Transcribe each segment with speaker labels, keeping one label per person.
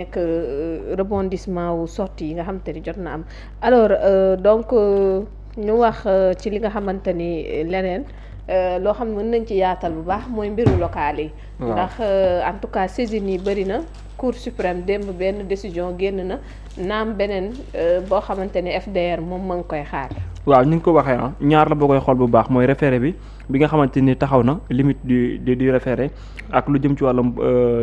Speaker 1: nekk rebondissement wu sortie yi nga xamante ni jot na am alors donc ñu wax ci li nga xamante ni leneen loo xam ne mën nañ ci yaatal bu baax mooy mbiru local yi. ndax en tout cas saisine yi bëri na Cour suprême démb benn décision génn na naam beneen boo xamante ni FDR moom ma ngi koy xaar.
Speaker 2: waaw ni nga ko waxee ñaar la boo koy xool bu baax mooy référé bi nga xamante ni taxaw na limite du référé ak lu jëm ci wàllum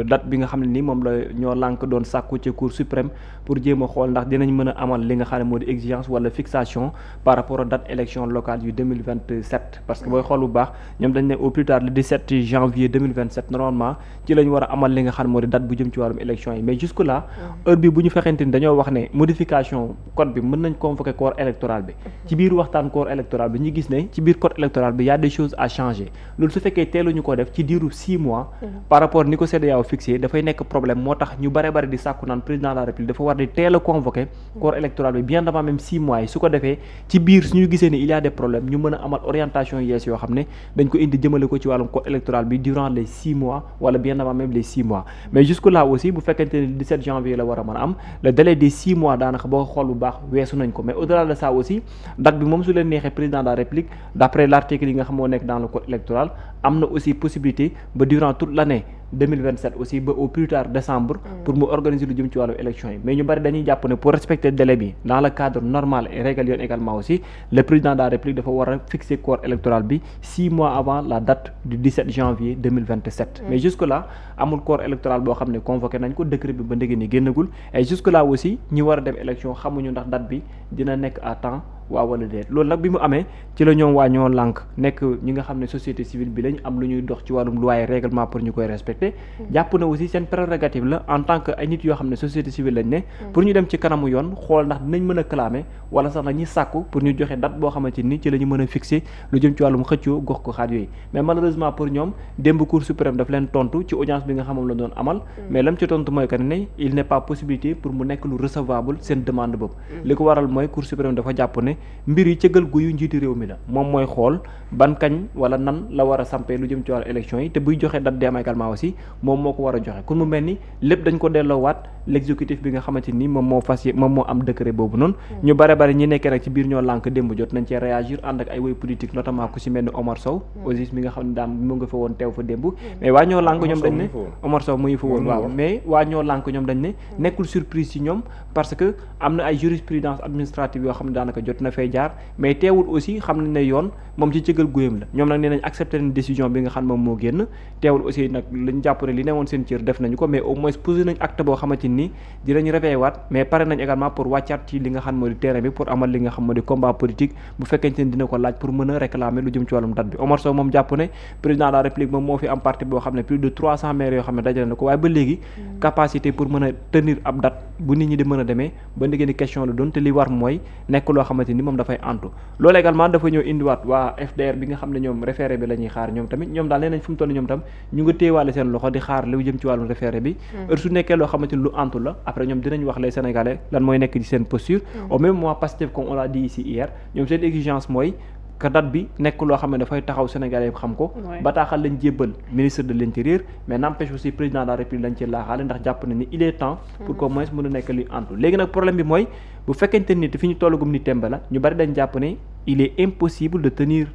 Speaker 2: date bi nga xam ne ni moom la ñoo lànk doon sàkku ci Cour suprême pour jéem a xool ndax dinañ mën a amal li nga xam ne moo di exigence wala fixation par rapport à date élection locale yu 2027 parce que booy xool bu baax ñoom dañ ne au plus tard le 17 janvier 2027 normalement ci lañ war a amal li nga xam ne moo di date bu jëm ci wàllum élection yi mais jusque là heure bi bu ñu fexente ni dañoo wax ne modification code bi mën nañ convoquer corps électoral bi ci biir waxtaan corps électoral bi ñu gis ne ci biir code électoral bi y a des choses à changer loolu su fekkee teeluñu ko def ci diiru 6 mois par rapport ni ko CEDEAO fixé dafay nekk problème moo tax ñu bare di sàkku naan président de la république dafa war di teel a convoquer corps électoral bi bien avant même 6 mois yi su ko defee ci biir suñu gisee ni il y a des problèmes ñu mën a amal orientation yees yoo xam ne dañ ko indi jëmale ko ci wàllum code électoral bi durant les 6 mois wala bien avant même les 6 mois mais jusque là aussi bu fekkente ni 17 janvier la war a mën a am le délai des 6 mois daanaka boo xool bu baax weesu nañ ko mais au delà de ça aussi date bi moom su leen neexee président de la république d'après l'article yi nga xam moo nekk dans le code électoral am na aussi possibilité ba durant toute l'année 2027 aussi ba au plus tard décembre pour mu organiser lu jëm ci wàllu élection yi mais ñu bari dañuy jàpp ne pour respecter délai bi dans le cadre normal et régal yoon également aussi le président de la république dafa war a fixer corps électoral bi 6 mois avant la date du 17 janvier 2027 mais jusque là amul corps électoral boo xam ne convoqué nañ ko décret bi ba ndege ni génnagul et jusque là aussi ñi war a dem élection xamuñu ndax date bi dina nekk à temps waaw wala déet loolu nag bi mu amee ci la ñoom waa ñoo lànk nekk ñi nga xam ne société civile bi lañ am lu ñuy dox ci wàllum loi et règlement pour ñu koy respecter jàpp na aussi seen prérogative la en tant que ay nit yoo xam ne société civile lañ ne pour ñu dem ci kanamu yoon xool ndax dinañ mën a clamer wala sax nag ñi sàkku pour ñu joxe date boo xamante ni ci la ñu mën a fixer lu jëm ci wàllum xëccoo gox ko xaat yooyu mais malheureusement pour ñoom démb Cour suprême daf leen tontu ci audience bi nga xamam la doon amal mais lam ci tontu mooy que ne il n'est pas possibilité pour mu nekk lu recevable seen demande boobu li ko waral mooy Cour suprême dafa jàpp ne mbir yi cëgal guyu njiitu réew mi la moom mooy xool ban kañ wala nan la war a sampee lu jëm ci wàllu élection yi te buy joxe date dem également aussi moom moo ko war a joxe kon mu mel ni lépp dañ ko delloowaat l'exécutif bi nga xamante ni moom moo am décret boobu noonu ñu bare ñi nekkee nag ci biir ñoo lànk démb jot nañ cee réagir ànd ak ay woy politique notamment ku ci mel ni Omar Sow aussi mi nga xam ne daan mu nga fa woon teew fa démb mais waa ñoo lànk ñoom dañ ne Omar Sow mu ngi fa woon waaw mais waa ñoo lànk ñoom dañ ne nekkul surprise ci ñoom parce que am na ay jurisprudence administrative yoo xam ne daanaka jot na fay jaar mais teewul aussi xam nañ ne yoon moom ci cëgal guyam la ñoom nag nee nañ accepté nañ décision bi nga xam moom moo génn teewul aussi nag lañ jàpp ne li ne woon seen cër def nañu ko mais au moins posé nañ acte boo xamante ni dinañ réveillé waat mais pare nañ également pour wàccaat ci li nga xam moo di terrain bi pour amal li nga xam moo di combat politique bu fekkente ni dina ko laaj pour mën a réclamer lu jëm ci wàllum date bi Omar Sow moom jàpp ne président de la république moom moo fi am parti boo xam ne plus de 300 maires yoo xam ne dajale na ko waaye ba léegi capacité pour mën a tenir ab date bu nit ñi di mën a demee ba ndegee ni question la doon te li war mooy nekk loo xamante ni moom dafay antu loolu également dafa ñëw indiwaat waa FDR bi nga xam ne ñoom référé bi la ñuy xaar ñoom tamit ñoom daal nee nañ fu mu toll ñoom tam ñu nga téewaale seen loxo di xaar lu jëm ci wàllum référé bi heure su nekkee loo xamante ni lu antu la après ñoom dinañ wax les sénégalais lan mooy nekk ci seen posture au même moment Pastef comme on l'a dit ici hier ñoom seen exigence mooy que date bi nekk loo xam ne dafay taxaw sénégalais yëpp xam ko bataaxal lañ jébbal ministre de l'intérieur mais n'empêche aussi président de la république lañ ci laaxaale ndax jàpp na ni il est temps pour qu'au moins mën a nekk luy antu léegi nag problème bi mooy bu fekkente ni fi ñu tollagum ni tembe la ñu bari dañ jàpp ne il est impossible de tenir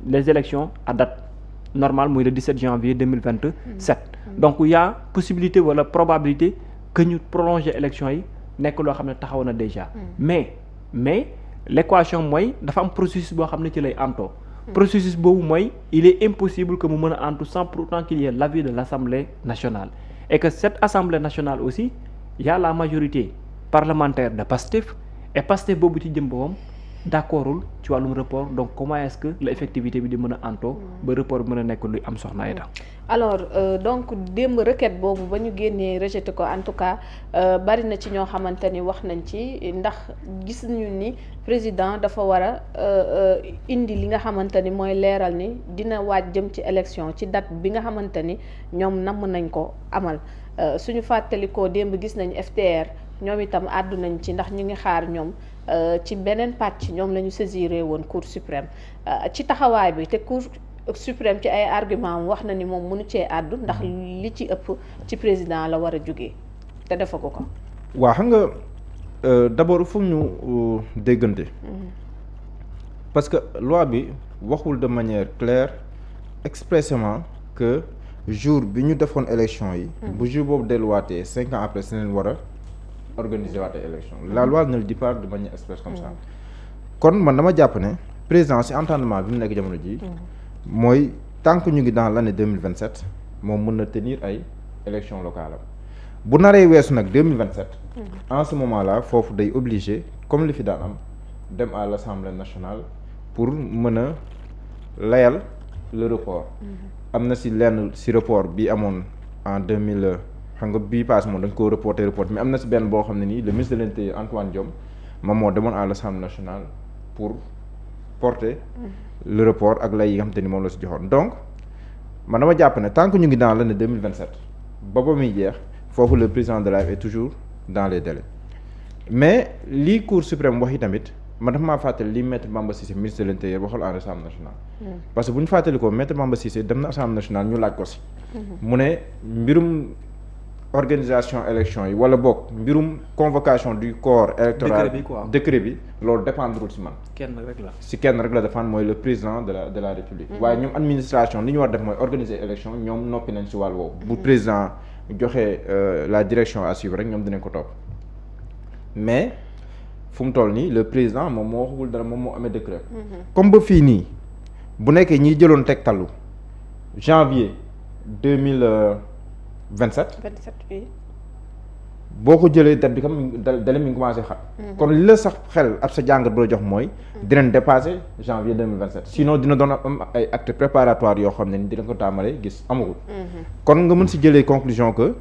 Speaker 2: les élections à date normale muy le 17 janvier 2027 donc il y a possibilité wala probabilité que ñu prolonger élections yi nekk loo xam ne taxaw na déjà mais l'équation mooy dafa am processus boo xam ne ci lay antoo processus boobu mooy il est impossible que mu mën a antu sans pour autant qu'il y ait l'avis de l'Assemblée nationale et que cette Assemblée nationale aussi il y a la majorité parlementaire de Pastef et Pastef boobu ci jëm boppam d'accordul ci wàllum report donc comment est-ce que la effectivité bi di mën a antoo ba report bi mën a nekk luy am soxna ay tax
Speaker 1: alors donc démb requête boobu ba ñu génnee rejeté ko en tout cas bari na ci ñoo xamante ni wax nañ ci ndax gis nañu ni président dafa war a indi li nga xamante ni mooy leeral ni dina waaj jëm ci élection ci date bi nga xamante ni ñoom namm nañ ko amal suñu fàttalikoo démb gis nañ FDR ñoom itam àddu nañ ci ndax ñu ngi xaar ñoom ci beneen pàcc ñoom la ñu saisiré woon Cour suprême ci taxawaay bi te Cour suprême ci ay argument wax na ni moom mënu cee àddu ndax li ci ëpp ci président la war a jógee te defagu ko.
Speaker 3: waaw xam nga d'abord foog ñu déggante. parce que loi bi waxul de manière claire expressément que jour bi ñu defoon élection yi. bu jour boobu delluwaatee 5 ans après si leen war a organiser waatee élection la loi ne le dit pas de manière expresse comme ça. kon man dama jàpp ne président si entendement bi mu nekk jamono ji mooy tant que ñu ngi dans l'année 2027 moom mën na tenir ay élection locale am bu naree weesu nag 2027 en ce moment là foofu day obligé comme li fi daan am dem à l'Assemblée nationale pour mën a layal le report am na si lenn si report bi amoon en 2000 xam nga bii passe moom dañ ko report mais am na si benn boo xam ne nii le ministre de l'Intérieur Antoine Diome moom moo demoon à l'Assemblée nationale pour porter le report ak lay yi nga xam te ni moom la si joxoon donc man dama jàpp ne tant que ñu ngi dans l'année 2027 ba muy jeex foofu le président de la République est toujours dans les délais mais lii Cour suprême wax yi tamit man dafa maa fàttali li maître Bamba Cissé ministre de l'Intérieur waxul en Assemblée nationale parce que bu ñu fàttali ko maître Bamba Cissé dem na Assemblée nationale ñu laaj ko si mu ne mbirum organisation élection yi wala boog mbirum convocation du corps électoral décret bi loolu dépendrul si man kenn rek la dépendre mooy le président de la République waaye ñoom administration li ñu war def mooy organiser élection ñoom noppi nañ si wàll woowu bu président joxe la direction à suivre rek ñoom dinañ ko topp mais fu mu toll nii le président moom moo waxagul dara moom moo amee décret comme ba fii nii bu nekkee ñiy jëloon tegtalu janvier 2027
Speaker 1: oui.
Speaker 3: boo ko jëlee date bi kam dale mi ngi commencé xat kon li la sax xel ab sa jàngat bu la jox mooy dinañ dépasser janvier 2027 sinon dina doon am ay actes préparatoires yoo xam ne ni dina ko tàmbalee gis amagul kon nga mën si jëlee conclusion que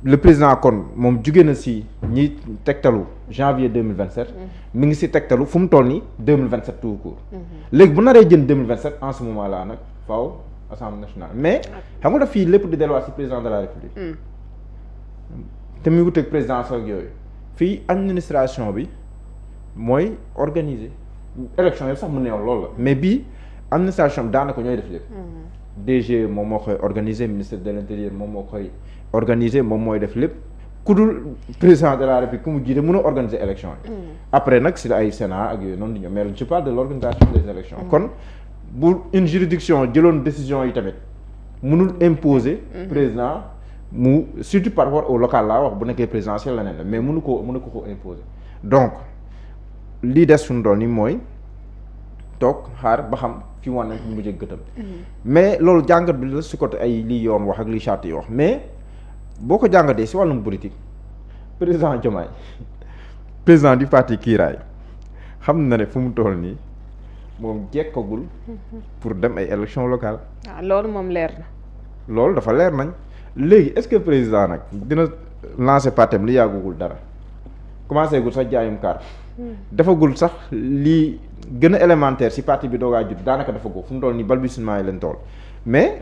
Speaker 3: le président kon moom jugee na si ñi tegtalu janvier 2027 mi ngi si tegtalu fu mu toll nii 2027 tout court léegi bu naree jën 2027 en ce moment là nag faaw Assemblée nationale mais xam nga daf fii lépp di delluwaat si président de la République te muy wuteeg présidence ak yooyu fii administration bi mooy organiser élection yi sax mu neew loolu la mais bii administration bi daanaka ñooy def lépp DG moom moo koy organiser ministre de l'Intérieur moom moo koy organiser moom mooy def lépp ku dul président de la République ku mu jiite mën a organiser élection yi après nag si la ay Sénat ak yooyu noonu di ñëw mais je parle de l'organisation des élections kon bu une juridiction jëloon décision yi tamit mënul imposer président mu surtout par rapport au local laa wax bu nekkee présidentiel la ne la mais mënu ko imposer donc lii des suñu doon ni mooy toog xaar ba xam fi mu wane mu mujjee gëtam mais loolu jàngat bi la si côté ay lii yoon wax ak lii charte yi wax mais boo ko jàngatee si wàllum politique président Diomaye président du parti Kiiraay xam na ne fu mu toll nii moom jekkagul pour dem ay élections locales.
Speaker 1: loolu moom leer na.
Speaker 3: loolu dafa leer nañ léegi est-ce que président nag dina lancer partem li yàggugul dara commencé gul sax jaayum carte defagul sax lii gën a élémentaire si parti bi doogaa jut daanaka dafa ko fu mu toll nii balbutiement yi leen tool mais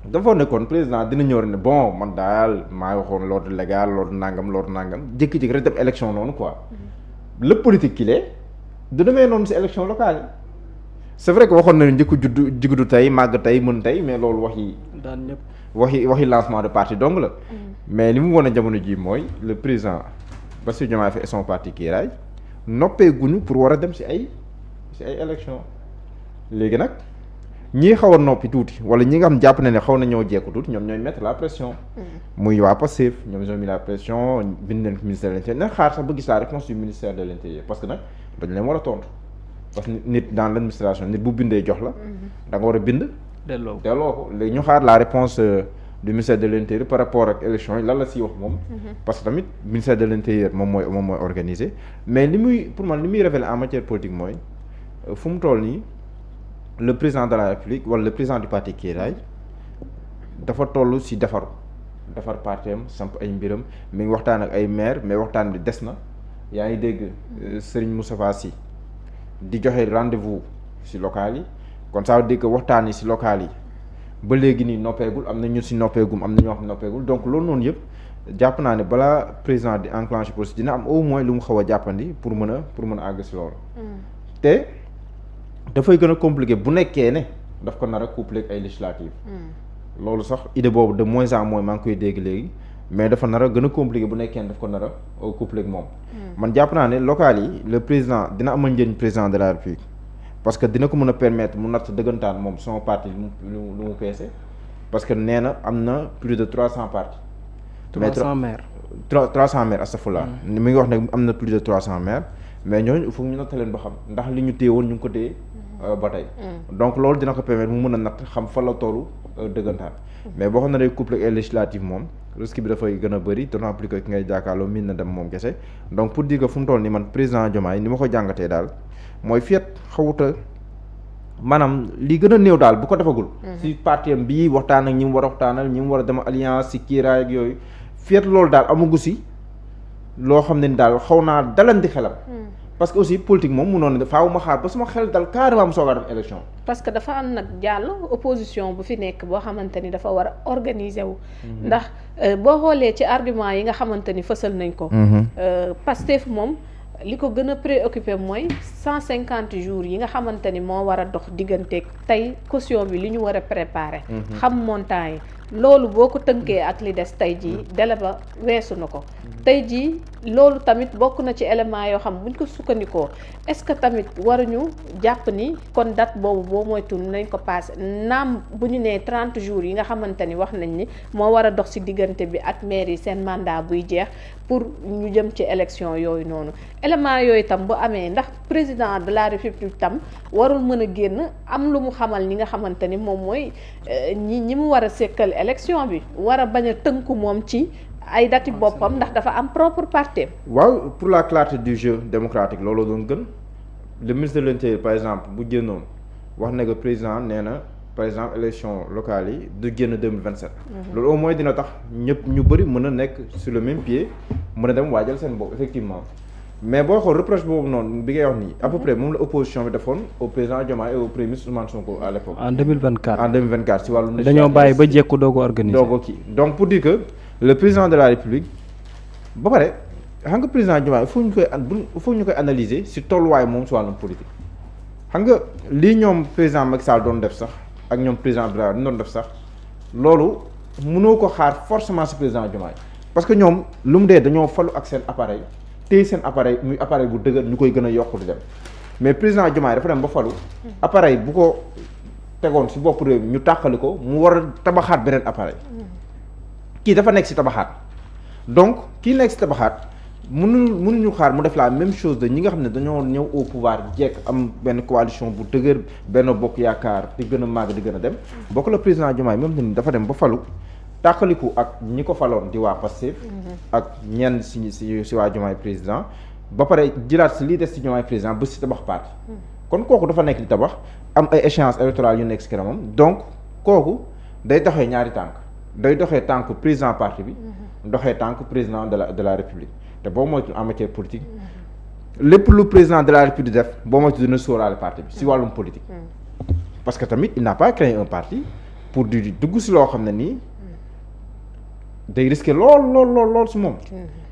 Speaker 3: dafa nekkoon président dina ñëw rek ne bon man daal maa waxoon l'ordre légal l'ordre nangam jékki-jékki rek dem élection noonu quoi le politique ki lee du demee noonu si élection locale yi c'est vrai que waxoon na ne njëkku juddu tey màgg tey mën tey mais loolu waxi lancement de parti donc la mais li mu wane jamono ji mooy le président Bassirou Diomaye Faye et son parti Kiiraay noppee guñu pour war a dem si ay élection léegi nag ñii xaw a noppi tuuti wala ñi nga xam jàpp na ne xaw na ñoo jekku tuuti ñoom ñooy mettre la pression muy waa Pastef ñoom ils ont mis la pression bind leen ministère de l'Intérieur na xaar sax ba gis la réponse du ministère de l'Intérieur parce que nag dañu leen war a tontu parce que nit dans l'administration nit bu bindee jox la da nga war a bind delloo ko léegi ñu xaar la réponse du ministère de l'Intérieur par rapport ak élection yi lan la siy wax moom parce que tamit ministère de l'Intérieur moom mooy organiser mais li muy révéler en matière politique mooy fu mu toll nii le président de la République wala le président du parti Kiiraay dafa toll si defar partem samp ay mbiram mi ngi waxtaan ak ay maire mais waxtaan bi des na yaa ngi dégg Serigne Moustapha Sy di joxe rendez-vous si local yi kon ça veut dire que waxtaan yi si local yi ba léegi nii noppeegul am na ñu si noppeegum am na ñoo xam noppeegul donc loolu noonu yëpp jàpp naa ne balaa président di enclencher processus dina am au moins lu mu xaw a jàppandi pour mën a àgg si loolu te dafay gën a compliqué bu nekkee ne daf ko nar a couplé ak ay législatives loolu sax idée boobu de moins en moins maa ngi koy dégg léegi mais dafa nar a gën a compliqué bu nekkee daf ko nar a couplé ak moom. man jàpp naa ne local yi le président dina amal njëriñ président de la République parce que dina ko mën a permettre mu natt dëggantaan moom son parti lu mu peese parce que nee na am na plus de 300 partis.
Speaker 2: 300 maires.
Speaker 3: 300 maires astafurlah. mi ngi wax ne am na plus de 300 maires mais ñooñu il faut ñu natt leen ba xam ndax li ñu téye woon ñu ngi ko téye ba tey. donc loolu dina ko permettre mu mën a natt xam fa la tollu dëggantaan. mais boo xam ne day couplé ak législative moom risque bi dafay gën a bëri d'autant plus que ki ngay jàkkaarloo miin na dem moom kese donc pour dire que fu mu toll nii man président Diomaye ni ma ko jàngatee daal mooy fiet xawuta maanaam li gën a néew daal bu ko defagul. si parti am bii waxtaan ak ñi mu war a waxtaanal ñi mu war a dem alliance si kiiraay ak yooyu fiet loolu daal amagu si loo xam ne ni daal xaw naa dalandi xelam. parce que aussi politique moom munoon na faaw ma xaar ba sama xel dal carrément mu soog a def élection.
Speaker 1: parce que dafa am nag jàll opposition bu fi nekk boo xamante ni dafa war a organiser wu. ndax boo xoolee ci argument yi nga xamante ni fësal nañ ko. Pastef moom li ko gën a préoccupé mooy 150 jours yi nga xamante ni moo war a dox digganteeg tey caution bi li ñu war a préparer. xam montant yi loolu boo ko tënkee ak li des tey jii délai ba weesu na ko. tey jii loolu tamit bokk na ci élément yoo xam buñ ko sukkandikoo est-ce que tamit waruñu jàpp ni kon date boobu boo moytu nañ ko passé naam bu ñu nee 30 jours yi nga xamante ni wax nañ ni moo war a dox ci diggante bi ak maire yi seen mandat buy jeex pour ñu jëm ci élection yooyu noonu élément yooyu tam bu amee ndax président de la république tam warul mën a génn am lu mu xamal ñi nga xamante ni moom mooy ñi mu war a sekkal élection bi war a bañ a tënku moom ci ay dati boppam ndax dafa am propre parti.
Speaker 3: waaw pour la clarté du jeu démocratique looloo doon gën le ministre de l'Intérieur par exemple bu génnoon wax ne que président nee na par exemple élection locale yi du génn 2027. loolu au moins dina tax ñëpp ñu bëri mën a nekk sur le même pied mën a dem waajal seen bopp effectivement mais boo xool reproche boobu noonu bi ngay wax nii à peu près moom la opposition bi defoon au président Diomaye et au premier ministre Ousmane Sonko à l'époque.
Speaker 2: en 2024
Speaker 3: en 2024 si wàllu.
Speaker 2: dañoo bàyyi ba jekku doo ko organiser
Speaker 3: doo ko kii donc pour dire que le président de la République ba pare xam nga président Diomaye il faut ñu koy analyser si tolluwaay moom si wàllum politique xam nga lii ñoom président Macky Sall doon def sax ak ñoom président Abdoulaye doon def sax loolu mënoo ko xaar forcément si président Diomaye parce que ñoom lu mu dee dañoo falu ak seen appareil téye seen appareil muy appareil bu dëgër ñu koy gën a yokku di dem mais président Diomaye dafa dem ba falu appareil bu ko tegoon si bopp réew mi ñu tàqali ko mu war a tabaxaat beneen appareil kii dafa nekk si tabaxaat donc kii nekk si tabaxaat mënuñu xaar mu def la même chose de ñi nga xam ne dañoo ñëw au pouvoir jekk am benn coalition bu dëgër benn bokk yaakaar di gën a màgg di gën a dem bokk la président Diomaye même ni dafa dem ba falu tàqaliku ak ñi ko faloon di waa Pastef ak ñenn si waa Diomaye président ba pare jëlaat si lii des si Diomaye président ba si tabax parti kon kooku dafa nekk di tabax am ay échéances électorales yu nekk si kanamam donc kooku day doxee ñaari tànk day doxee tànk président parti bi doxee tànk président de la république te boo moytu en matière politique lépp lu président de la république def boo moytu dina sóoraale parti bi si wàllum politique parce que tamit il n'a pas créé un parti pour di dugg si loo xam ne nii day risqué lool si moom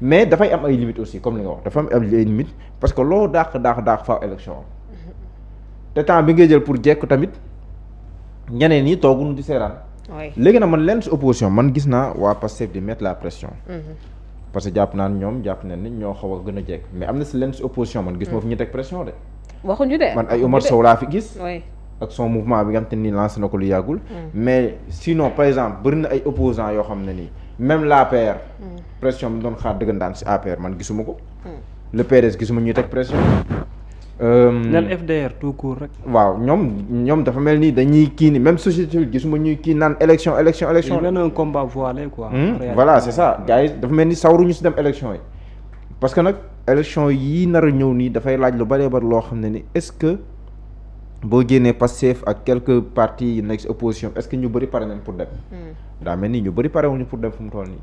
Speaker 3: mais dafay am ay limites aussi comme li nga wax dafa am ay limites parce que loo dàq fa élection am te temps bi ngay jël pour jekk tamit ñeneen ñi tooguñu di seeraan léegi nag man leen si opposition man gis naa waa Pastef di mettre la pression parce que jàpp nañ ni ñoo xaw a gën a jekk mais am na si leen si opposition man gis moo fi ñu teg pression de
Speaker 1: waxuñu de
Speaker 3: man ay Omar Sow laa fi gis ak son mouvement bi nga xam te ni lancé na ko lu yàggul mais sinon par exemple bëri na ay opposants yoo xam ne nii même l'APR pression bi doon xaar dëggantaan si APR man gisuma ko le PDS gisuma ñuy teg pression
Speaker 2: nel FDR tout court rek
Speaker 3: waaw ñoom dafa mel ni dañuy kii ni même société civile gisuma ñuy kii naan élection
Speaker 2: il un combat voilé quoi
Speaker 3: voilà c'est ça gars yi dafa mel ni sawaruñu si dem élection yi parce que nag élection yi nar a ñëw nii dafay laaj lu bëree bëri loo xam ne ni est-ce que boo génnee Pastef ak quelques partis yi nekk si opposition est-ce que ñu bëri pare nañ pour dem daa mel ni ñu bëri pare wuñu pour dem fu mu toll nii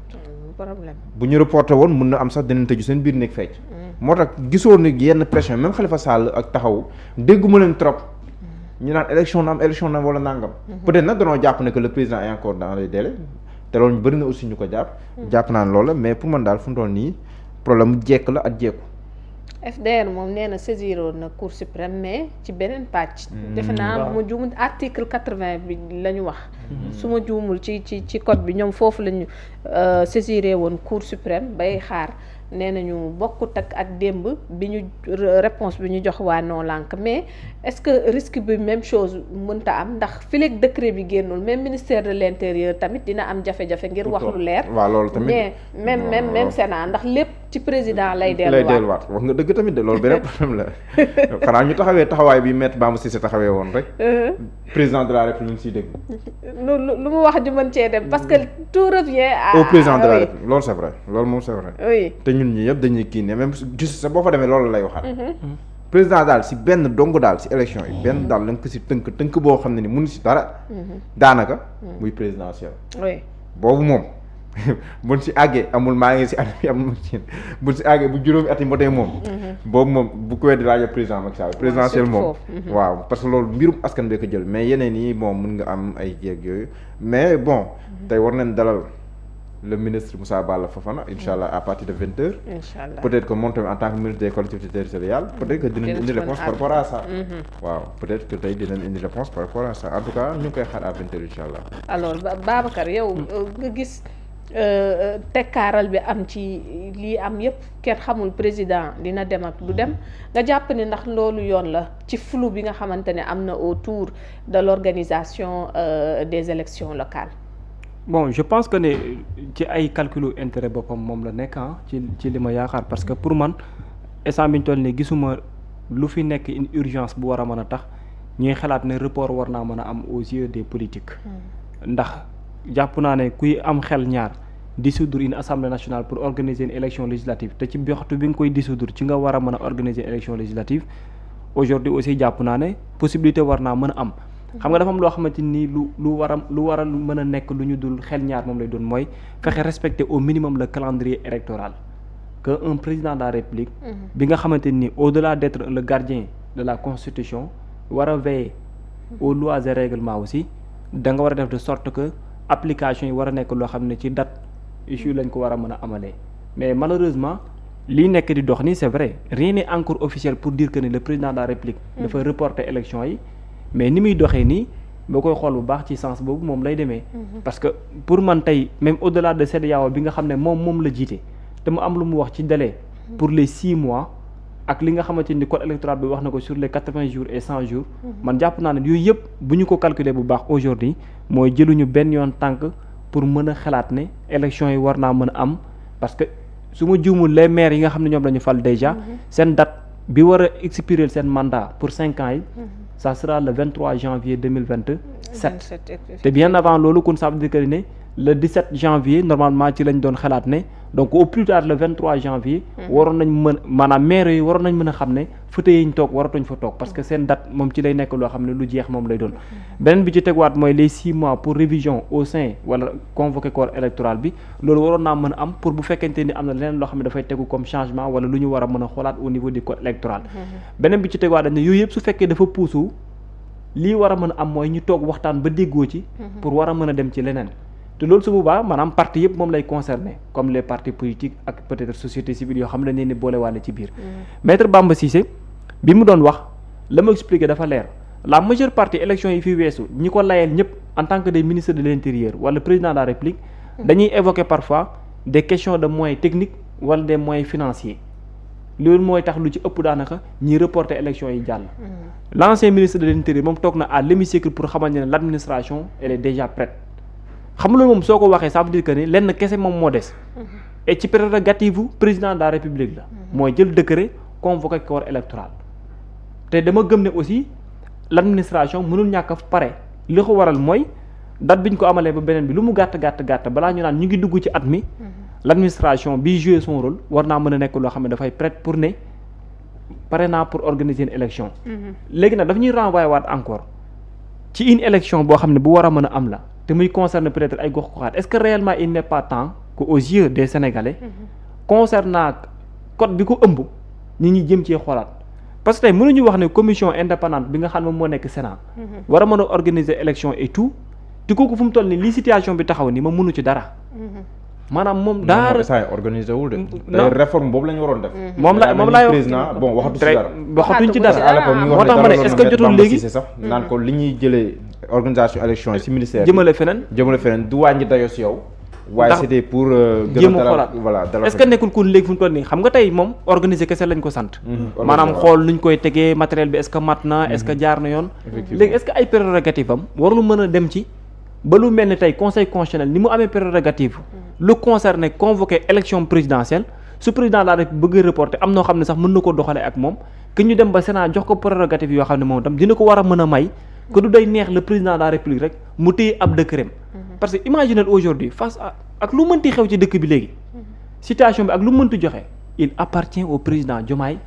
Speaker 1: problème
Speaker 3: bu ñu reporté woon mun na am sax dinañ tëju seen biir nekk fecc moo tax gisoo ni yenn pression même Khalifa Sall ak taxaw dégguma leen trop ñu naan élection na am wala nangam peut-être nag danoo jàpp ne que le président est encore dans les délais te loolu ñu bëri na aussi ñu ko jàpp naan loola mais pour man daal fu mu toll nii problème mu jekk la ak jekku
Speaker 1: FDR moom nee na saisiroon na Cour suprême mais ci beneen pàcc. defe naa mu juumul article 80 bi la ñu wax. su ma juumul ci code bi ñoom foofu la ñu saisiré woon Cour suprême bay xaar. nee nañu bokkut ak démb bi ñu réponse bi ñu jox waa non lank mais est-ce que risque bi même chose mënta am ndax fileeg décret bi génnul même ministère de l'intérieur tamit dina am jafe-jafe ngir wax lu leer.
Speaker 3: waaw loolu tamit
Speaker 1: mais même Sénat ndax lépp ci président lay delluwaat
Speaker 3: wax nga dëgg tamit de loolu beneen problème la xanaa ñu taxawee taxawaay bi Maître Bamba Cissé taxawee woon rek. président de la République siy dégg.
Speaker 1: lu mu wax ju mën cee dem parce que tout revient
Speaker 3: au président de la République loolu c'est vrai loolu moom c'est vrai.
Speaker 1: oui
Speaker 3: ñun ñi yëpp dañuy kii ne même juste sa boo fa demee loolu lay waxaat. président daal si benn dong daal si élection yi benn daal lañ ko si tënk boo xam ne ni mënu si dara. daanaka muy présidentiel.
Speaker 1: oui
Speaker 3: boobu moom buñ si àggee amul maa ngi si at mi amul si buñ si àggee bu juróomi at yi motee moom. boobu moom bu ko weddi laajee président Macky Sall présidentiel moom. waaw parce que loolu mbirum askan bee ko jël mais yeneen yi bon mën nga am ay jéeg yooyu mais bon tey war nañ dalal. le ministre Moussa Balla Fofana incha allah à partir de 20h. incha allah peut-être que moom tamit en tant que ministre des collectivités territoriales peut-être que dinañ indi réponse par rapport à ça. waaw peut-être que tey dinañ indi réponse par rapport à ça en tout cas ñu ngi koy xaar à 20h incha allah.
Speaker 1: alors Babacar yow nga gis tekkaaral bi am ci lii am yépp kenn xamul président dina dem ak du dem nga jàpp ne ndax loolu yoon la ci flou bi nga xamante ne am na autour de l'organisation des élections locales.
Speaker 2: bon je pense que ne ci ay calculu intérêt boppam moom la nekk ci li ma yaakaar parce que pour man instant bi ñu toll nii gisuma lu fi nekk une urgence bu war a mën a tax ñuy xalaat ne report war naa mën a am aux yeux des politiques. ndax jàpp naa ne kuy am xel ñaar dissoudre une assemblée nationale pour organiser une élection législative te ci waxtu bi nga koy dissoudre ci nga war a mën a organiser élection législative aujourd'hui aussi jàpp naa ne possibilité war naa mën a am. xam nga dafa am loo xamante ni lu war a mën a nekk lu ñu dul xel ñaar moom lay doon mooy fexe respecter au minimum le calendrier électoral que un président de la République bi nga xamante ni au-delà d'être le gardien de la constitution war a veiller aux lois et règlements aussi da nga war a def de sorte que application yi war a nekk loo xam ne ci date issue lañ ko war a mën a amalee mais malheureusement lii nekk di dox nii c'est vrai rien n'est encore officiel pour dire que ni le président de la République dafa reporter élection yi mais ni muy doxee nii boo koy xool bu baax ci sens boobu moom lay demee. parce que pour man tey même au-delà de CEDEAO bi nga xam ne moom la jiite te mu am lu mu wax ci délai pour les 6 mois ak li nga xamante ni code électoral bi wax na ko sur les 80 jours et 100 jours. man jàpp naa ne yooyu yëpp bu ñu ko calculer bu baax aujourd'hui mooy jëluñu benn yoon tànk pour mën a xalaat ne élection yi war naa mën a am parce que su ma juumul les maires yi nga xam ne ñoom la ñu fal déjà seen date bi war a expirer seen mandat pour 5 ans yi. ça sera le 23 janvier 2027 te bien avant loolu kon ça veut dire que ne le 17 janvier normalement ci lañ doon xalaat ne donc au plus tard le 23 janvier waroon nañ maanaam maire yi waroon nañ mën a xam ne fauteuil yi ñu toog waratuñ fa toog parce que seen date moom ci lay nekk loo xam ne lu jeex moom lay doon beneen bi ci tegwaat mooy les 6 mois pour révision au sein wala convoqué corps électoral bi loolu waroon naa mën a am pour bu fekkente ni am na leneen loo xam ne dafay tegu comme changement wala lu ñu war a mën a xoolaat au niveau du code électoral beneen bi ci tegwaat dañ ne yooyu yëpp su fekkee dafa puusu lii war a mën a am mooy ñu toog waxtaan ba déggoo ci pour war a mën a dem ci leneen te loolu su boobaa maanaam parti yëpp moom lay concerné comme les partis politiques ak peut-être société civile yoo xam ne dañ leen di boole wàlle ci biir Maître Bamba Cissé bi mu doon wax la ma expliqué dafa leer la majeure partie élection yi fi weesu ñi ko layeel ñëpp en tant que des ministres de l'intérieur wala président de la République dañuy évoquer parfois des questions de moyens techniques wala des moyens financiers loolu mooy tax lu ci ëpp daanaka ñiy reporter élection yi jàll l'ancien ministre de l'intérieur moom toog na à l'hémicycle pour xamante ne l'administration elle est déjà prête xam nga loolu moom soo ko waxee ça veut dire que ni lenn kese moom moo des et ci prérogative président de la République la mooy jël décret convoquer corps électoral te dama gëm ne aussi l'administration mënul ñàkk a pare li ko waral mooy date bi ñu ko amalee ba beneen bi lu mu gàtt balaa ñu naan ñu ngi dugg ci at mi l'administration bi jouer son rôle war naa mën a nekk loo xam ne dafay prête pour ne pare naa pour organiser une élection léegi nag daf ñuy renvoyer waat encore ci une élection boo xam ne bu war a mën a am la te muy concerne peut-être ay gox-goxaat est-ce que réellement il n'est pas temps que aux yeux des Sénégalais concernant code bi ko ëmb ñi ñi jëm cee xoolaat parce que tey mënuñu wax ne commission indépendante bi nga xam ne moo nekk Sénat war a mën a organiser élection et tout te kooku fu mu toll nii lii situation bi taxaw ni ma mënu ci dara maanaam moom daara
Speaker 3: saa organisé wul de. non réforme boobu la ñu waroon def.
Speaker 2: moom laay
Speaker 3: président bon waxatu ci dara.
Speaker 2: waxatuñ ci dara
Speaker 3: moo
Speaker 2: tax ma ne est-ce que jotul léegi
Speaker 3: sax naan ko li ñuy jëlee organisation élection yi ci ministère
Speaker 2: jëmale feneen
Speaker 3: du wàññi dayo ci yow. waaye c'était pour
Speaker 2: jéem a xoolaat voilà est-ce que nekkul kon léegi fu mu toll nii xam nga tey moom organiser kese lañ ko sant. maanaam xool nuñ koy tegee matériel bi est-ce que mat na est-ce que jaar na yoon. léegi est-ce que ay prérogative am warul mën a dem ci ba lu mel ni tey conseil constitutionnel ni mu amee prérogative lu concerné convoquer élection présidentielle su président laa rek bëgg reporter am noo xam ne sax mën na ko doxalee ak moom que ñu dem ba Sénat jox ko prérogative yoo xam ne moom tam dina ko war a mën a may que du day neex le président de la république rek mu téye ab décret parce que imaginez aujourd'hui face à ak lu mënti xew ci dëkk bi léegi situation bi ak lu mënti joxe il appartient au président Diomaye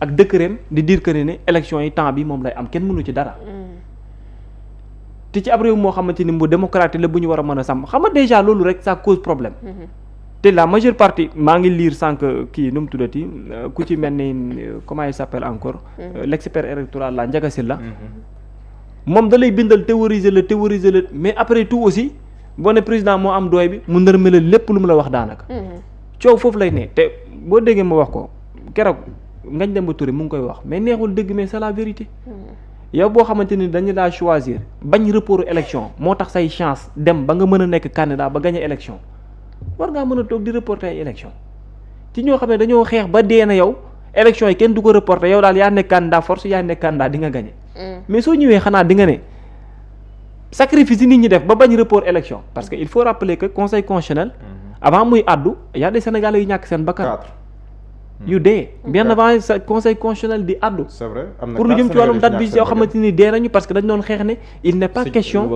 Speaker 2: ak décret di dire que ne élection yi temps bi moom lay am kenn mënu ci dara te ci ab réew moo xamante ni bu démocratique la bu ñu war a mën a sàmm xam nga déjà loolu rek ça cause problème te la majeure partie maa ngi lire sànq kii nu mu tuddati ku ci mel ni comment il s'appelle encore l'expert électoral la Ndiaga Sylla moom da lay bindal théoriser la mais après tout aussi boo ne président moo am doy bi mu nërmela lépp lu mu la wax daanaka coow foofu lay ne te boo déggee ma wax ko keroog Ngagne Demba Touré mu ngi koy wax mais neexul dëgg mais c'est la vérité yow boo xamante ni dañu laa choisir bañ report élection moo tax say chance dem ba nga mën a nekk candidat ba gagner élection war ngaa mën a toog di reporter ay élection ci ñoo xam ne dañoo xeex ba dee na yow élection yi kenn du ko reporter yow daal yaa nekk candidat force yaa nekk candidat di nga gagner mais soo ñëwee xanaa di nga ne sacrifice yi nit ñi def ba bañ report élection parce que il faut rappeler que conseil constitutionnel avant muy addu y a des sénégalais yu ñàkk seen bakkan yu dee bien avant sa conseil constitutionnel di addu
Speaker 3: c'est vrai
Speaker 2: pour lu jëm ci wàllum date bi yoo xamante ni dee nañu parce que dañ doon xeex ne il n'est pas question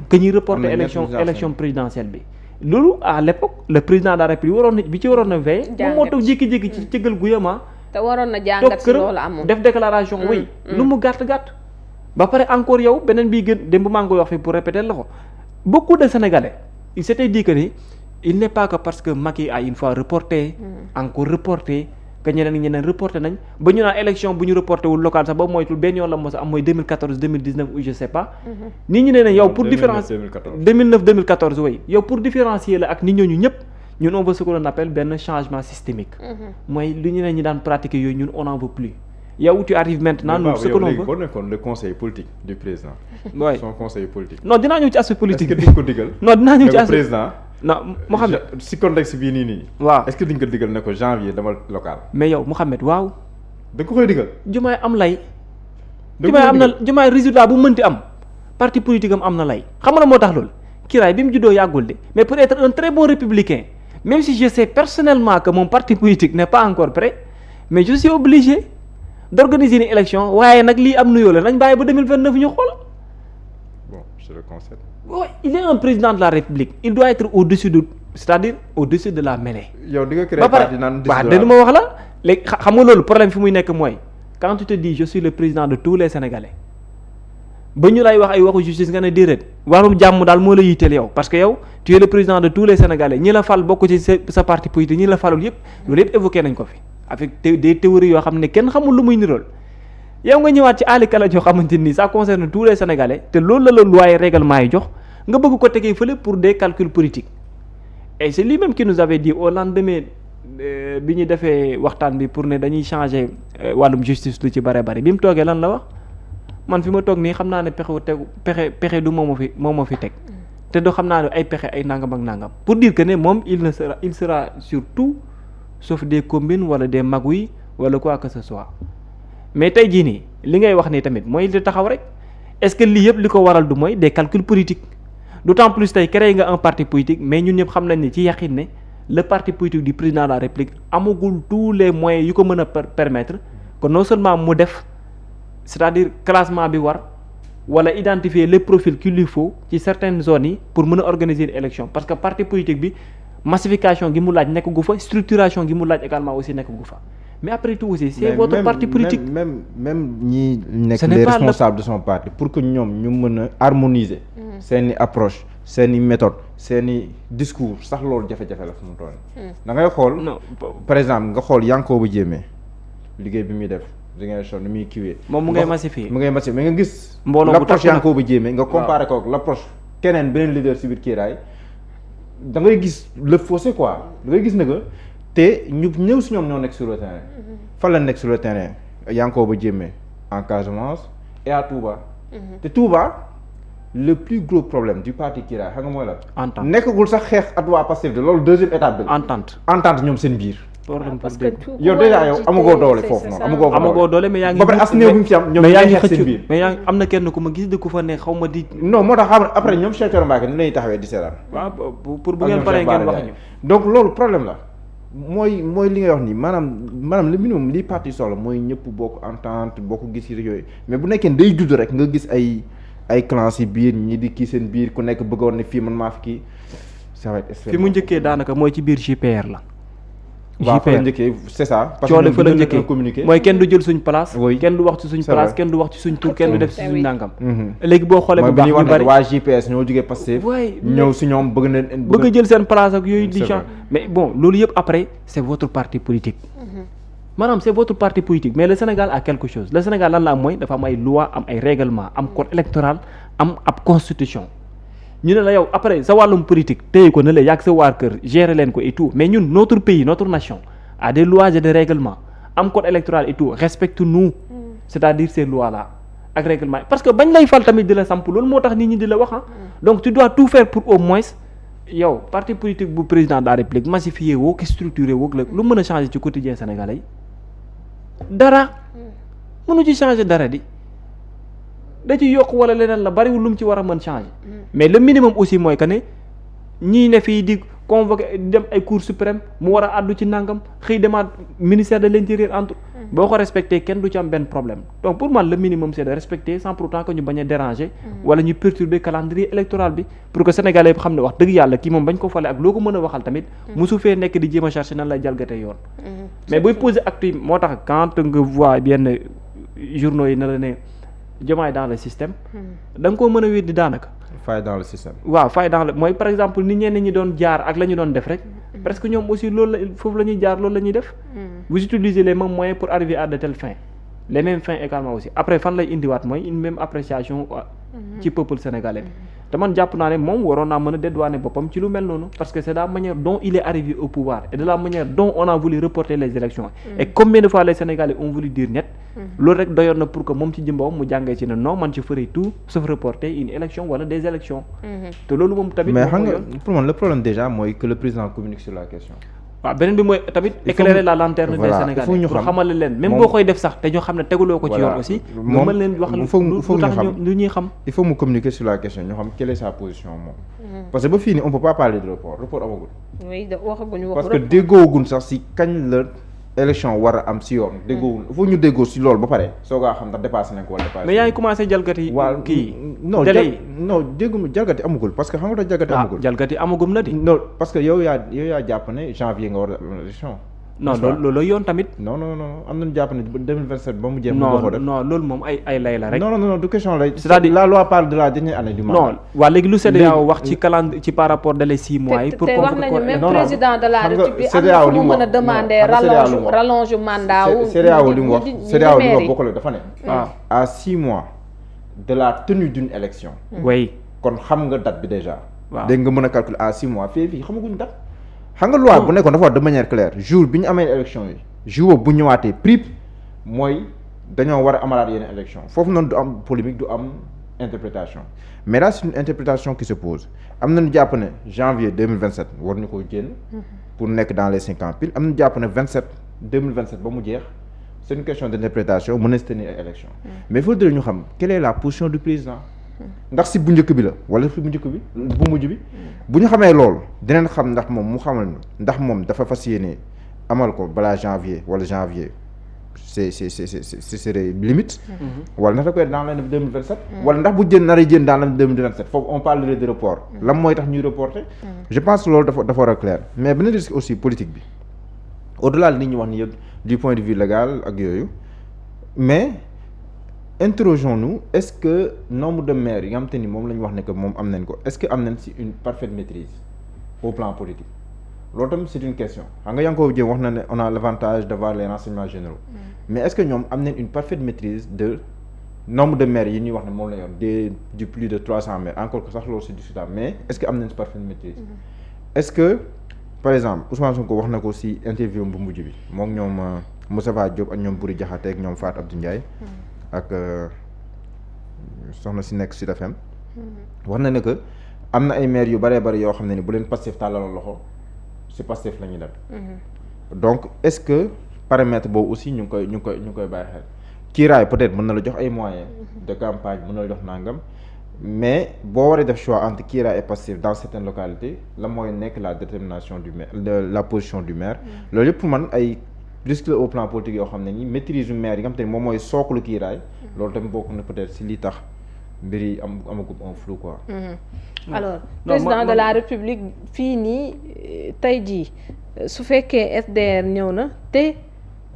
Speaker 2: que ñuy reporter élection présidentielle bi loolu à l'époque le président de la république waroon na veiller moom moo toog jékki-jékki ci cëggal gu yama
Speaker 1: te waroon na jàngat si loolu amoon
Speaker 2: def déclaration oui lu mu gàtt ba pare encore yow beneen bii gën démb maa ngi koy wax fi pour répéter la ko beaucoup de sénégalais ils s'étaient dit que ni il n'est pas que parce que Macky a une fois reporté encore reporté que ñeneen reporté nañ ba ñu naan élection bu ñu reporté wul local sax ba moytul benn yoon la mos a am mooy 2014 2019 ou je sais pas nit ñi ne yow pour différencier 2009 2014 oui yow pour différencier la ak nit ñooñu ñëpp ñun on veut ce que l'on appelle benn changement systémique mooy lu ñu ne ñi daan pratiquer yooyu ñun on n'en veut plus yow tu arrives maintenant nous ce que l'on veut
Speaker 3: boo nekkoon le conseil politique du président
Speaker 2: oui
Speaker 3: son conseil politique
Speaker 2: non dinaa ñëw ci aspect politique
Speaker 3: est-ce que diñ ko digal
Speaker 2: non dinaa ñëw ci aspect
Speaker 3: président
Speaker 2: non Mouhamed
Speaker 3: si contexte bii nii
Speaker 2: waaw
Speaker 3: est-ce que diñ ko digal ne ko janvier dama local
Speaker 2: mais yow Mouhamed waaw
Speaker 3: da ko koy digal
Speaker 2: Diomaye am lay Diomaye résultat bu mënti am parti politique am na lay xam nga moo tax loolu kiraay bi mu juddoo yàggul de mais pour être un très bon républicain même si je sais personnellement que mon parti politique n'est pas encore prêt mais je suis obligé d'organiser une élection waaye nag lii am nuyoo la nañ bàyyi ba 2029 ñu xool.
Speaker 3: Bon, je le concède.
Speaker 2: Oui, il est un président de la République il doit être au-dessus c'est-à-dire au-dessus de la mêlée.
Speaker 3: yow di nga créer parti naan
Speaker 2: waaw dégg ma wax la léegi xam nga loolu problème fi muy nekk mooy quand tu te dis je suis le président de tous les Sénégalais ba ñu lay wax ay waxu justice nga ne déedéet warum jàmm daal moo la yitteel yow parce que yow tu es le président de tous les Sénégalais ñi la fal bokk ci sa parti politique ñi la falul yëpp loolu yëpp évoqué nañ ko fi avec des théories yoo xam ne kenn xamul lu muy nirool yow nga ñëwaat ci àllikala joo xamante ni ça concerne tous les Sénégalais te loolu la loi yi règlement yi jox nga bëgg ko tegee fële pour des calculs politiques et c'est lui-même qui nous avait dit au lendemain bi ñu defee waxtaan bi pour ne dañuy changer wàllum justice lu ci bare bari bi mu toogee lan la wax man fi ma toog nii xam naa ne pexe du moo ma fi teg te doo xam naa ne ay pexe ay nangam ak nangam pour dire que ne moom il sera sur tout sauf des combines wala des magouilles wala quoi que ce soit mais tey jii nii li ngay wax nii tamit mooy li taxaw rek est-ce que lii yëpp li ko waral du mooy des calculs politiques d'autant plus tey créé nga un parti politique mais ñun ñëpp xam nañ ne ci yaqin ne le parti politique du président de la République amagul tous les moyens yu ko mën a permettre que non seulement mu def c'est-à-dire classement bi war wala identifier les profils qu'il lui faut ci certaines zones yi pour mën a organiser une élection parce que parti politique bi massification gi mu laaj nekk gu fa structuration gi mu laaj également aussi nekk gu fa mais après tout aussi c'est votre parti politique
Speaker 3: même ñi nekk les responsables de son parti pour que ñoom ñu mën a harmoniser seeni approche seeni méthode seeni discours sax loolu jafe-jafe la fu mu toll da ngay xool par exemple nga xool Yankhoba Diémé liggéey bi muy def Ziguinchor ni muy kiiwee
Speaker 2: moom mu ngay massifier
Speaker 3: mais nga gis
Speaker 2: mbooloo
Speaker 3: l'approche Yankhoba Diémé nga comparé ko ak l'approche keneen beneen leader si biir kiiraay da ngay gis le fossé quoi da ngay gis ne que te ñu ñëw si ñoom ñoo nekk sur le terrain. fan la nekk sur le terrain Yankoba Diémé en Casamance et à Touba. te Touba le plus gros problème du parti Kiraay xam nga mooy la.
Speaker 2: entente
Speaker 3: nekkagul sax xeex at waa Pastef de loolu deuxième étape bi. entente ñoom seen biir.
Speaker 2: problème
Speaker 1: parce
Speaker 2: pour
Speaker 1: que
Speaker 2: dégg.
Speaker 3: yow déjà yow amagoo doole foofu noonu
Speaker 2: amagoo doole mais yaa ngi.
Speaker 3: ba pare as néew bu ñu ci am ñoom
Speaker 2: mais yaa ngi
Speaker 3: xeex seen
Speaker 2: xëcc
Speaker 3: biir.
Speaker 2: mais yaa ngi am na kenn ku ma gis de ku fa ne xaw ma di.
Speaker 3: non moo tax xam après ñoom Cheikh Thioro Mbacké ni lañuy taxawee di seetaan.
Speaker 2: waaw pour bu ngeen paree ngeen wax ñu.
Speaker 3: donc loolu problème la mooy li ngay wax nii maanaam le minimum li parti soxla mooy ñëpp bokk entente bokk gis yooyu mais bu nekkee day judd rek nga gis ay clans yi biir ñi di kii seen biir ku nekk bëggoon ne fii man maa fi kii ça va être
Speaker 2: fi mu njëkkee daanaka mooy ci biir JPR la.
Speaker 3: waaw fa la njëkkee c'est ça. parce
Speaker 2: que fa la njëkkee
Speaker 3: communiqué
Speaker 2: mooy kenn du jël suñ place.
Speaker 3: oui
Speaker 2: kenn du wax ci suñ
Speaker 3: c'est
Speaker 2: place
Speaker 3: vrai.
Speaker 2: kenn du wax ci suñ tur kenn du def ci
Speaker 1: c'est
Speaker 2: suñ
Speaker 1: oui.
Speaker 2: nangam. léegi boo xoolee bu baax ñu bari
Speaker 3: waa JPS ñoo jógee Pastef
Speaker 2: waay
Speaker 3: ñëw si ñoom bëgg na
Speaker 2: bëgg a jël seen place ak yooyu di
Speaker 3: C'est
Speaker 2: gens
Speaker 3: vrai.
Speaker 2: mais bon loolu yëpp après c'est votre parti politique. maanaam c'est votre parti politique mais le Sénégal a quelque chose le Sénégal lan la am mooy dafa am ay loi am ay règlement am code électoral am ab constitution ñu ne la yow après sa wàllum politique téye ko ne la yàgg sa waar kër gérer leen ko et tout mais ñun notre pays notre nation a des lois et des règlements am code électoral et tout respecte-nous c'est-à-dire ces lois là ak règlement parce que bañ lay fal tamit di la samp loolu moo tax nit ñi di la wax donc tu dois tout faire pour au moins yow parti politique bu président de la République massifié woo ki structuré woo la lu mën a changer ci quotidien sénégalais yi dara mënu ci changer dara di da ci yokk wala leneen la bariwul lu mu ci war a mën changer mais le minimum aussi mooy que ne ñii ne fii di convoqué dem ay cour suprême mu war a àddu ci nangam xëy demaat ministère de l'intérieur entre boo ko respecté kenn du ci am benn problème donc pour man le minimum c'est de respecter sans pour autant que ñu bañ a déranger wala ñu perturber calendrier électoral bi pour que sénégalais yëpp xam ne wax dëgg yàlla kii moom bañ ko fale ak loo ko mën a waxal tamit mosu fee nekk di jéem a chercher nan lay jalgatee yoon mais booy poser acte yi moo tax quand nga vois yenn journaux yi na la ne Diomaye dans le système da nga koo mën a weddi daanaka
Speaker 3: faille dans le système.
Speaker 2: waaw faille dans le mooy par exemple ni ñenn ñi doon jaar ak la ñu doon def rek presque ñoom aussi loolu la foofu la ñuy jaar loolu la ñuy def vous utilisez les mêmes moyens pour arriver à de telles fins les mêmes fins également aussi après fan lay indiwaat mooy une même appréciation ci peuple sénégalais bi te man jàpp naa ne moom waroon naa mën a dédouaner boppam ci lu mel noonu parce que c'est la manière dont il est arrivé au pouvoir et de la manière dont on a voulu reporter les élections et combien de fois les Sénégalais ont voulu dire net loolu rek doyoon na pour que moom ci jëmbawam mu jàngee ci ne non man ci ferai tout sauf reporter une élection wala des élections te loolu moom tamit
Speaker 3: mais xam nga pour man le problème déjà mooy que le président communique sur la question.
Speaker 2: waaw beneen bi mooy tamit éclairer la lanterne des Sénégalais pour xamale leen même boo koy def sax te ñoo xam ne teguloo ko ci yoon aussi nga mën leen wax lu tax lu ñuy xam
Speaker 3: il faut mu communiquer sur la question ñoo xam quelle est sa position moom parce que ba fii nii on peut pas parler de report amagul
Speaker 1: oui waxaguñu
Speaker 3: parce que déggoogun sax si kañ la élection war a am si yoon déggoogun il faut ñu déggoo si loolu ba pare soo gaa xam ndax dépassé nañ ko wala dépassé
Speaker 2: mais yaa ngi commencé jalgati kii
Speaker 3: non
Speaker 2: délai yi
Speaker 3: non dégguma jalgati amagul parce que xam nga tax jalgati amagul
Speaker 2: jalgati amagum na di
Speaker 3: non parce que yow yaa jàpp ne janvier nga war a am élection
Speaker 2: non loolu yoon tamit
Speaker 3: non am nañu jàpp ne 2027 ba mu jeex mu doxoo def
Speaker 2: non loolu moom ay lay la rek
Speaker 3: non du question lay
Speaker 2: c'est-à-dire
Speaker 3: la loi parle de la dernière année du mandat
Speaker 2: non waa léegi lu CEDEAO wax ci ci par rapport délai 6 mois yi pour
Speaker 1: te wax nañu même président de la
Speaker 3: xam nga
Speaker 1: République am na fu mu mën a demander rallonge mandat wu
Speaker 3: CEDEAO li mu wax bokkul dafa ne
Speaker 2: waaw
Speaker 3: à 6 mois de la tenue d'une élection
Speaker 2: oui
Speaker 3: kon xam nga date bi déjà
Speaker 2: waaw
Speaker 3: dégg nga mën a calculer à 6 mois fii xamaguñ date xam nga loi bu nekkoon dafa wax de manière claire jour bi ñu amee élection yi jour bu ñëwaatee prip mooy dañoo war a amalaat yeneen élection foofu noonu du am polémique du am interprétation mais là c'est une interprétation qui se pose am nañu jàpp ne janvier 2027 war ñu ko génn pour nekk dans les 5 ans pile am nañu jàpp ne 2027 ba mu jeex c'est une question d'interprétation mën na se tenir ay élection mais il faudrait ñu xam quelle est la position du président ndax si bu njëkk bi la wala si bu njëkk bi bu mujj bi bu ñu xamee loolu dinañ xam ndax moom mu xamal ndax moom dafa fas yéene amal ko balaa janvier wala janvier c'est serait limite wala ndax da koy dans l'année 2027 wala ndax bu jën nar a jën dans l'année 2027 foofu on parlerait de report lan mooy tax ñuy reporter je pense que loolu dafa war a clair mais beneen risque aussi politique bi au-delà li ñuy wax ni yëpp du point de vue légal ak yooyu mais interrogeons-nous est-ce que nombre de maires yi nga xam te ni moom la ñu wax ne que moom am nañ ko est-ce que am nañ si une parfaite maîtrise au plan politique loolu tam c'est une question xam nga yaa ngi ko jëm wax na ne on a l'avantage d'avoir les renseignements généraux mais est-ce que ñoom am nañ une parfaite maîtrise de nombre de maires yi ñuy wax ne moom la yoon du plus de 300 maires encore que sax loolu c'est discutable mais est-ce que am nañ si parfaite maîtrise est-ce que par exemple Ousmane Sonko wax na ko ci interview bu mujj bi moom ñoom Moustapha Diop ak ñoom Buri Diakhaté ak ñoom Fatou Abdou Ndiaye ak soxna si nekk Sud FM wax na ne que am na ay maires yu bëree bëri yoo xam ne ni bu leen Pastef tàllaloon loxo ci Pastef la ñuy dem donc est-ce que paramètre boobu aussi ñu ngi koy bàyyi xel kiiraay peut-être mën na la jox ay moyens de campagne mën na la jox nangam mais boo waree def choix entre kiiraay et Pastef dans certaines localités la mooy nekk la détermination du maire la position du maire loolu yëpp pour man ay risque au plan politique yoo xam ne ni maîtrise du maire yi nga xam te ne moom mooy sooklu kiiraay loolu tamit bokk na peut-être ci li tax mbir yi amagum un flou quoi.
Speaker 1: alors président de la république fii nii tey jii su fekkee SDR ñëw na te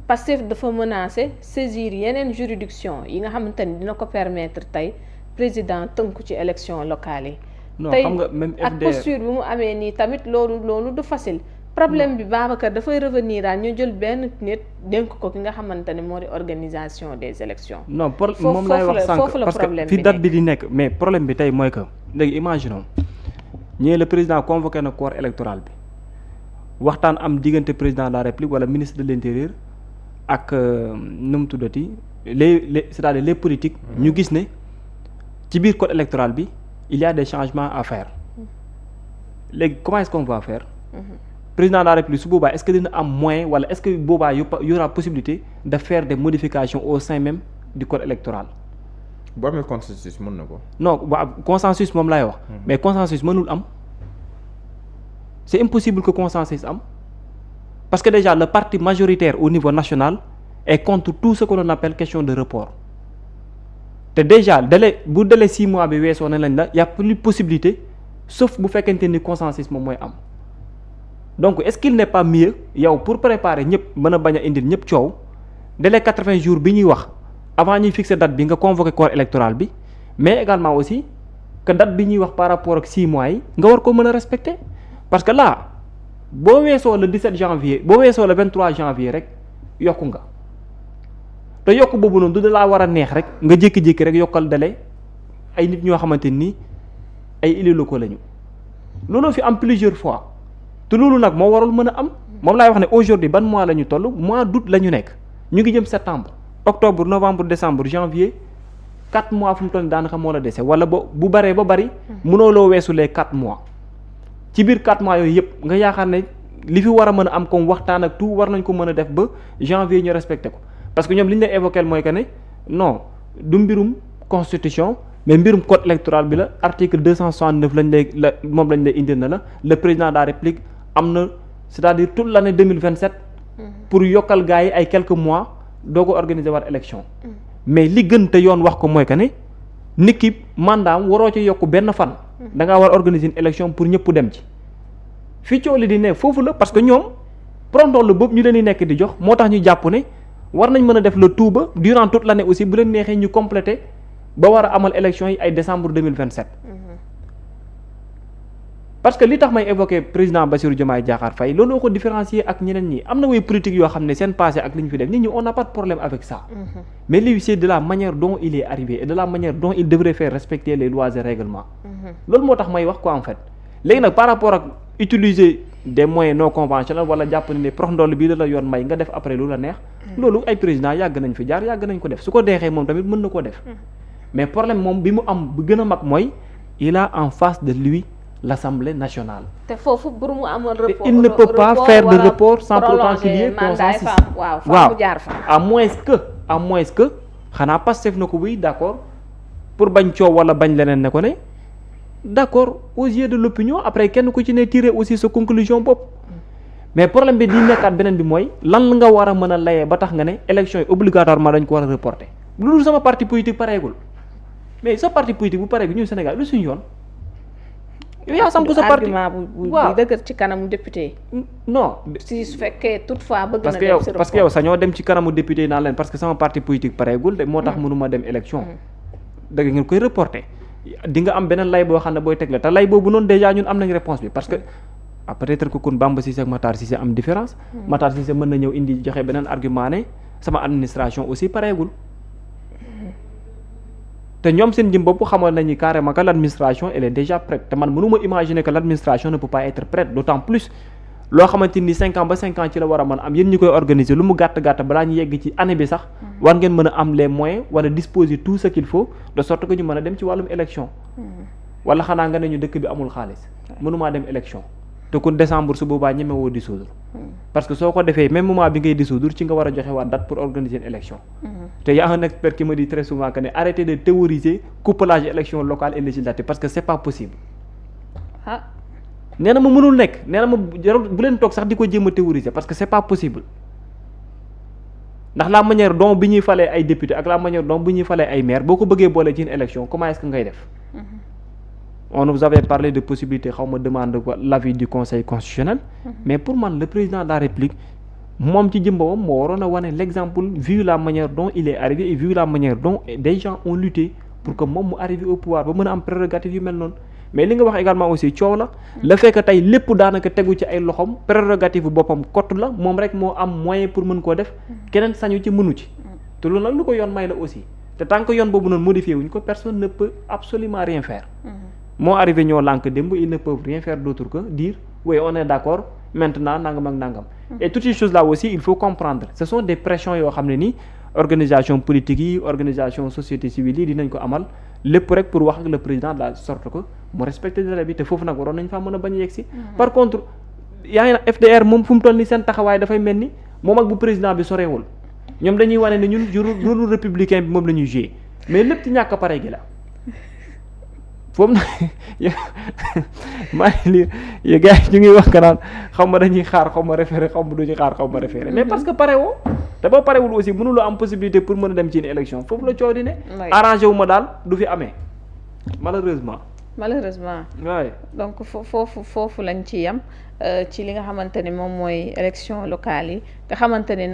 Speaker 1: Pastef dafa menacer saisir yeneen juridiction yi nga xamante ni dina ko permettre tey président tënku ci élection locale yi.
Speaker 2: tey ak
Speaker 1: posture bi mu amee nii tamit loolu du facile. problème bi Babacar dafay revenir daal ñu jël benn nit dénk ko ki nga xamante ne moo di organisation des élections.
Speaker 2: non moom laay wax sànq parce que fi date bi di nekk mais problème bi tey mooy que léegi imaginons le président convoqué na corps électoral bi waxtaan am diggante président de la république wala ministre de l'intérieur ak nu mu tuddati c'est-à-dire les politiques ñu gis ne ci biir code électoral bi il y a des changements à faire léegi comment est-ce qu'on va faire. Président de la République su boobaa est-ce que dina am moyen wala est-ce que boobaa y aura possibilité de faire des modifications au sein même du code électoral.
Speaker 3: boo amee consensus mën na ko.
Speaker 2: non waaw consensus moom laay wax. mais consensus mënul am. c'est impossible que consensus am parce que déjà le parti majoritaire au niveau national est contre tout ce que l'on appelle question de report te déjà délai 6 mois bi weesoo na lañ la y a plus possibilité sauf bu fekkente ni consensus moom mooy am. donc est-ce qu'il n'est pas mieux yow pour préparer ñëpp mën a bañ a indil ñëpp coow délai 80 jours bi ñuy wax avant ñuy fixer date bi nga convoquer corps électoral bi mais également aussi que date bi ñuy wax par rapport ak 6 mois yi nga war ko mën a respecter parce que là boo weesoo le 17 janvier boo weesoo le 23 janvier rek yokku nga te yokk boobu noonu du da laa war a neex rek nga jékki-jékki rek yokkal délai ay nit ñoo xamante ni ay élus locaux lañu looloo fi am plusieurs fois. te loolu nag moo warul mën a am moom laay wax ne aujourd'hui ban mois la ñu toll mois d'août la ñu nekk ñu ngi jëm septembre octobre novembre décembre janvier 4 mois fu mu toll daanaka moo la dese wala bu baree ba bari mënoo loo weesu les 4 mois ci biir 4 mois yooyu yëpp nga yaakaar ne li fi war a mën a am comme waxtaan ak tout war nañ ko mën a def ba janvier ñu respecté ko parce que ñoom li ñu lay évoqué mooy que ne non du mbirum constitution mais mbirum code électoral bi la article 269 moom lañ lay indil na la le président de la république am na c'est-à-dire toute l'année 2027 pour yokkal gars yi ay quelques mois doo ko organiser war élection mais li gën te yoon wax ko mooy que ne nit ki mandaam waroo ci yokk benn fan da ngaa war organiser une élection pour ñëpp dem ci fii coow li di ne foofu la parce que ñoom prontool boobu ñu leen di nekk di jox moo tax ñu jàpp ne war nañ mën a def le tout ba durant toute l'année aussi bu leen neexee ñu compléter ba war a amal élection yi ay décembre 2027 parce que li tax may évoquer président Bassirou Diomaye Diakhar Faye looloo ko différencier ak ñeneen ñi am na way politique yoo xam ne seen passé ak li ñu fi def nit ñi on n'a pas de problème avec ça mais lui c'est de la manière dont il est arrivé et de la manière dont il devrait faire respecter les lois et règlements loolu moo tax may wax quoi en fait léegi nag par rapport ak utiliser des moyens non conventionnels wala jàpp ne prox ndoll bii la yoon may nga def après lu la neex loolu ay président yàgg nañ fi jaar yàgg nañ ko def su ko deexee moom tamit mën na koo def mais problème moom bi mu am bu gën a mag mooy il a en face de lui l'Assemblée nationale.
Speaker 1: te foofu pour mu amoon report
Speaker 2: il ne peut pas faire de report sans pour autant qu'il y ait consensus.
Speaker 1: waaw jaar fa
Speaker 2: à moins que xanaa Pastef na ko buy d'accord pour bañ coow wala bañ leneen ne ko ne d'accord aux yeux de l'opinion après kenn ku ci ne tirer aussi sa conclusion bopp mais problème bi di nekkaat beneen bi mooy lan nga war a mën a layee ba tax nga ne élection yi obligatoirement dañ ko war a reporter lu dul sama parti politique pareegul mais sa parti politique bu pareegul ñun Sénégal lu suñu yoon. yow yaa samp sa parti
Speaker 1: bu dëgër ci kanamu député yi.
Speaker 2: non
Speaker 1: si su fekkee toutefois bëgg na dem si
Speaker 2: parce que yow sañoo dem ci kanamu député yi naan leen parce que sama parti politique pareegul de moo tax mënuma dem élection. da ngeen koy reporter di nga am beneen lay boo xam ne booy teg la te lay boobu noonu déjà ñun am nañ réponse bi parce que peut-être que kon Bamba Cissé ak Matar Cissé am différence. Matar Cissé mën na ñëw indi joxe beneen argument ne sama administration aussi pareegul. mais problème bi di nekkaat beneen bi mooy lan nga war a mën a layee ba tax nga ne élection yi obligatoirement dañ ko war a reporter lu dul sama parti politique pareegul mais sa parti politique bu pareegul ñun Sénégal lu suñu yoon. yow yaa samp sa parti waaw parce que yow sañoo dem ci kanamu député yi naan leen parce que sama parti politique pareegul de moo tax mënuma dem élection. da ngeen koy reporter di nga am beneen lay boo xam ne booy teg la te lay boobu noonu déjà ñun am nañ réponse bi parce que peut-être que kon Bamba Cissé ak Matar Cissé am différence Matar Cissé mën na ñëw indi joxe beneen argument ne sama administration aussi pareegul. te ñoom seen jëm bopp xamoon nañu carrément que l'administration elle est déjà prête te man mënuma imaginer que l'administration ne peut pas être prête d'autant plus loo xamante ni 5 ans ba 5 ans ci la war a mën am yéen ñi koy organiser lu mu gàtt gàtt balaa ñu yegg ci année bi sax war ngeen mën a am les moyens wala disposer tout ce qu'il faut de sorte que ñu mën a dem ci wàllum élection wala xanaa nga ne ñu dëkk bi amul xaalis mënumaa dem élection te ku décembre su boobaa ñemewoo dissoudre parce que soo ko defee même moment bi ngay dissoudre ci nga war a joxe waat date pour organiser une élection te y a un expert qui me dit très souvent que ne arrêtez de théoriser couplage élection locale et législative parce que c'est pas possible nee na ma mënul nekk nee na ma jarul bu leen toog sax di ko jéem a théoriser parce que c'est pas possible ndax la manière dont bi ñuy falee ay député ak la manière dont bi ñuy falee ay maire boo ko bëggee boole ci une élection comment est-ce que ngay def on nous avait parlé de possibilité xaw ma demande l'avis du conseil constitutionnel mais pour man le président de la république moom ci jëmbawam moo waroon a wane l'exemple vu la manière dont il est arrivé et vu la manière dont des gens ont lutté pour que moom mu arrivé au pouvoir ba mën a am prérogative yu mel noonu mais li nga wax également aussi coow la le fait que tey lépp daanaka tegu ci ay loxom prérogative boppam kott la moom rek moo am moyen pour mën koo def keneen sañu ci mënu ci te loolu nag lu ko yoon may la aussi te tant que yoon boobu noonu modifié wuñ ko personne ne peut absolument rien faire moo arrivé ñoo lànk démb ils ne peuvent rien faire d'autre que dire oui on est d'accord maintenant nangam ak nangam et toutes ces choses là aussi il faut comprendre ce sont des pressions yoo xam ne ni organisation politique yi organisation société civile yi dinañ ko amal lépp rek pour wax ak le président de la sorte que mu respecter délai bi te foofu nag waroon nañ faa mën a bañ a yegg si par contre yaa ngi na FDR moom fu mu toll ni seen taxawaay dafay mel ni moom ak bu président bi sorewul ñoom dañuy wane ne ñun rôle républicain bi moom la ñuy jouer mais lépp ci ñàkk pare gi la foofu nag maa ngi lire yi gars yi ñu ngi wax que naan xaw ma dañuy xaar xaw ma référé xaw ma duñu xaar xaw ma référé mais parce que pare woo te boo parewul aussi mënuloo am possibilité pour mën a dem ci une élection foofu la coow di ne arrangé wu ma daal du fi amee malheureusement
Speaker 1: waaye donc foofu lañ ci yem ci li nga xamante ni moom mooy élection locale yi nga xamante ni